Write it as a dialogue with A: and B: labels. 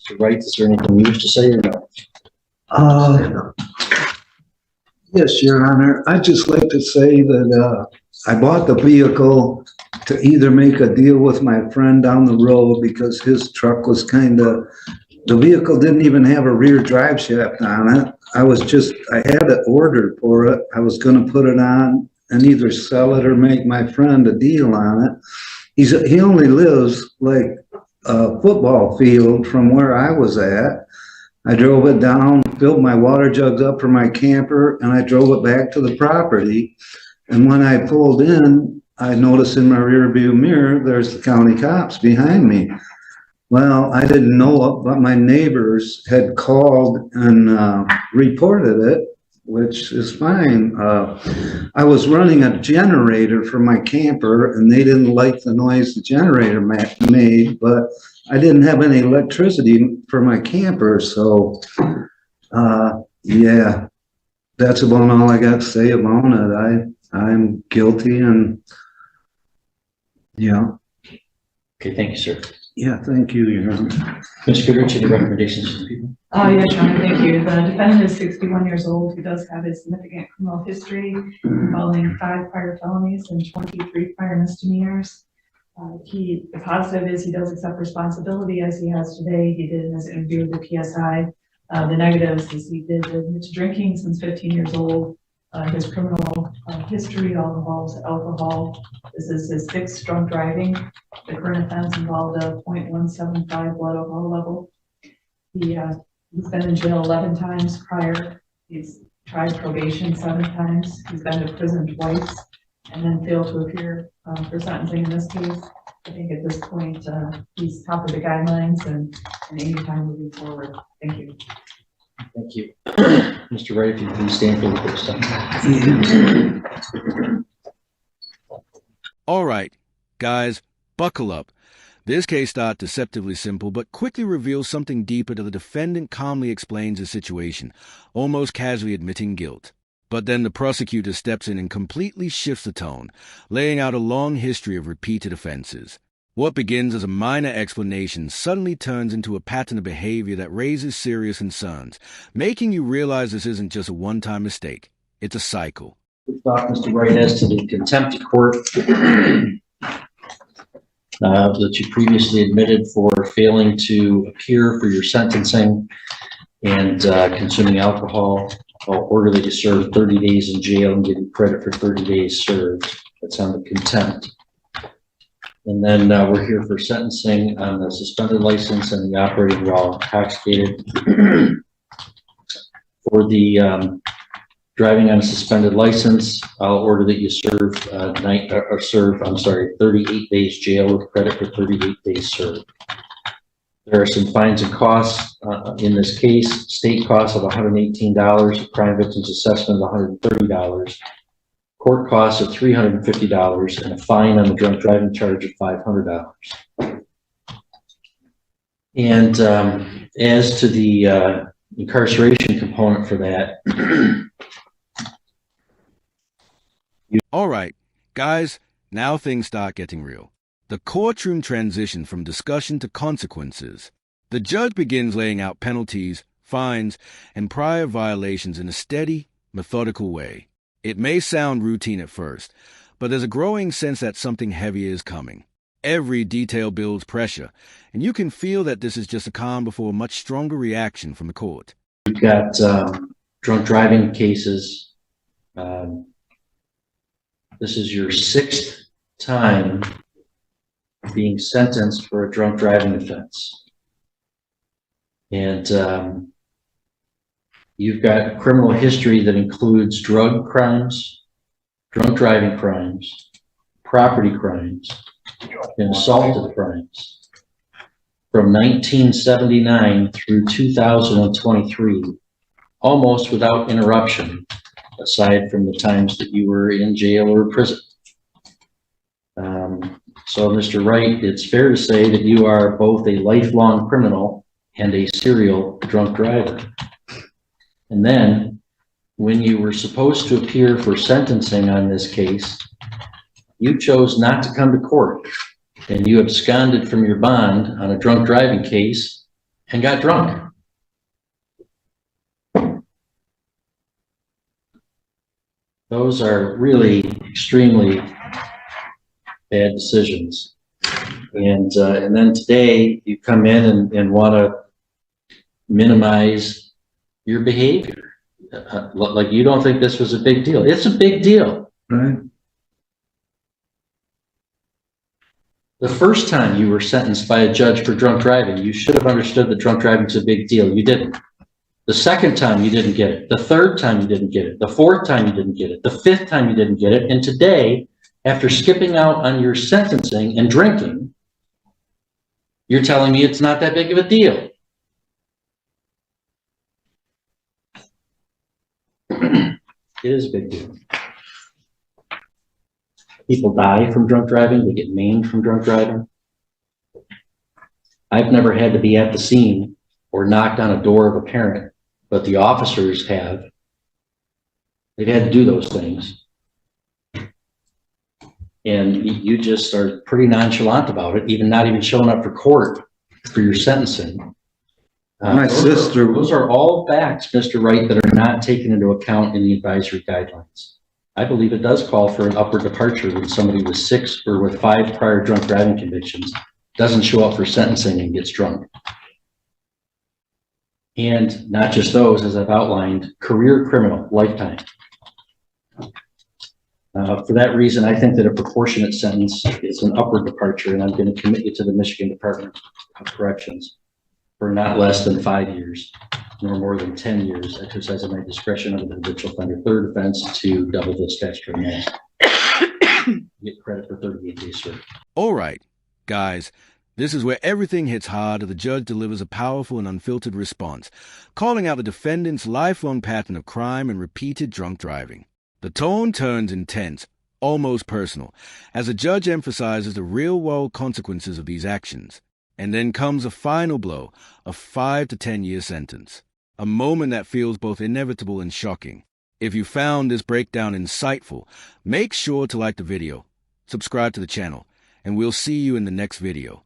A: Mr. Wright, is there anything you wish to say or no?
B: Yes, Your Honor. I'd just like to say that I bought the vehicle to either make a deal with my friend down the road because his truck was the vehicle didn't even have a rear drive shaft on it. I had it ordered for it. I was going to put it on and either sell it or make my friend a deal on it. He only lives like a football field from where I was at. I drove it down, filled my water jugs up for my camper, and I drove it back to the property. And when I pulled in, I noticed in my rear view mirror, there's the county cops behind me. Well, I didn't know it, but my neighbors had called and reported it, which is fine. I was running a generator for my camper, and they didn't like the noise the generator made, but I didn't have any electricity for my camper, so yeah, that's about all I got to say about it. I'm guilty, and yeah.
A: Okay, thank you, sir.
B: Yeah, thank you, Your Honor.
A: Ms. Goodrich, any recommendations to the people?
C: Yes, Your Honor, thank you. The defendant is 61 years old. He does have a significant criminal history involving 5 prior felonies and 23 prior misdemeanors. The positive is he does accept responsibility as he has today. He did in his interview with the PSI. The negatives is he did admit to drinking since 15 years old. His criminal history all involves alcohol. This is his 6th drunk driving. The current offense involved a 0.175 blood alcohol level. He's been in jail 11 times prior. He's tried probation 7 times. He's been to prison twice and then failed to appear for sentencing in this case. I think at this point, he's top of the guidelines and any time moving forward. Thank you.
A: Thank you. Mr. Wright, if you please stand for the first time.
D: All right, guys, buckle up. This case starts deceptively simple, but quickly reveals something deeper to the defendant calmly explains the situation, almost casually admitting guilt. But then the prosecutor steps in and completely shifts the tone, laying out a long history of repeated offenses. What begins as a minor explanation suddenly turns into a pattern of behavior that raises serious concerns, making you realize this isn't just a one-time mistake. It's a cycle.
A: First off, Mr. Wright, as to the contempt of court that you previously admitted for failing to appear for your sentencing and consuming alcohol, I'll order that you serve 30 days in jail and give you credit for 30 days served. That's on the contempt. And then we're here for sentencing on the suspended license and the operating while intoxicated. For the driving on a suspended license, I'll order that you serve 38 days jail with credit for 38 days served. There are some fines and costs in this case. State costs of $118, crime victims assessment of $130. Court costs of $350 and a fine on the drunk driving charge of $500. And as to the incarceration component for that.
D: All right, guys, now things start getting real. The courtroom transition from discussion to consequences. The judge begins laying out penalties, fines, and prior violations in a steady, methodical way. It may sound routine at first, but there's a growing sense that something heavier is coming. Every detail builds pressure, and you can feel that this is just a calm before a much stronger reaction from the court.
A: We've got drunk driving cases. This is your 6th time being sentenced for a drunk driving offense. And you've got criminal history that includes drug crimes, drunk driving crimes, property crimes, and assaulted crimes. From 1979 through 2023, almost without interruption, aside from the times that you were in jail or prison. So, Mr. Wright, it's fair to say that you are both a lifelong criminal and a serial drunk driver. And then, when you were supposed to appear for sentencing on this case, you chose not to come to court, and you absconded from your bond on a drunk driving case and got drunk. Those are really extremely bad decisions. And then today you come in and want to minimize your behavior. Like you don't think this was a big deal. It's a big deal.
B: Right.
A: The first time you were sentenced by a judge for drunk driving, you should have understood that drunk driving is a big deal. You didn't. The second time you didn't get it. The third time you didn't get it. The fourth time you didn't get it. The fifth time you didn't get it. And today, after skipping out on your sentencing and drinking, you're telling me it's not that big of a deal. It is a big deal. People die from drunk driving. They get maimed from drunk driving. I've never had to be at the scene or knocked on a door of a parent, but the officers have. They've had to do those things. And you just are pretty nonchalant about it, even not even showing up for court for your sentencing.
B: My sister.
A: Those are all facts, Mr. Wright, that are not taken into account in the advisory guidelines. I believe it does call for an upward departure when somebody with 6 or with 5 prior drunk driving convictions doesn't show up for sentencing and gets drunk. And not just those, as I've outlined, career criminal, lifetime. For that reason, I think that a proportionate sentence is an upward departure, and I'm going to commit you to the Michigan Department of Corrections for not less than 5 years, nor more than 10 years, exercising my discretion under the habitual offender third offense to double the statutory max. Get credit for 38 days, sir.
D: All right, guys, this is where everything hits hard and the judge delivers a powerful and unfiltered response, calling out the defendant's lifelong pattern of crime and repeated drunk driving. The tone turns intense, almost personal, as the judge emphasizes the real-world consequences of these actions. And then comes a final blow, a 5 to 10 year sentence. A moment that feels both inevitable and shocking. If you found this breakdown insightful, make sure to like the video, subscribe to the channel, and we'll see you in the next video.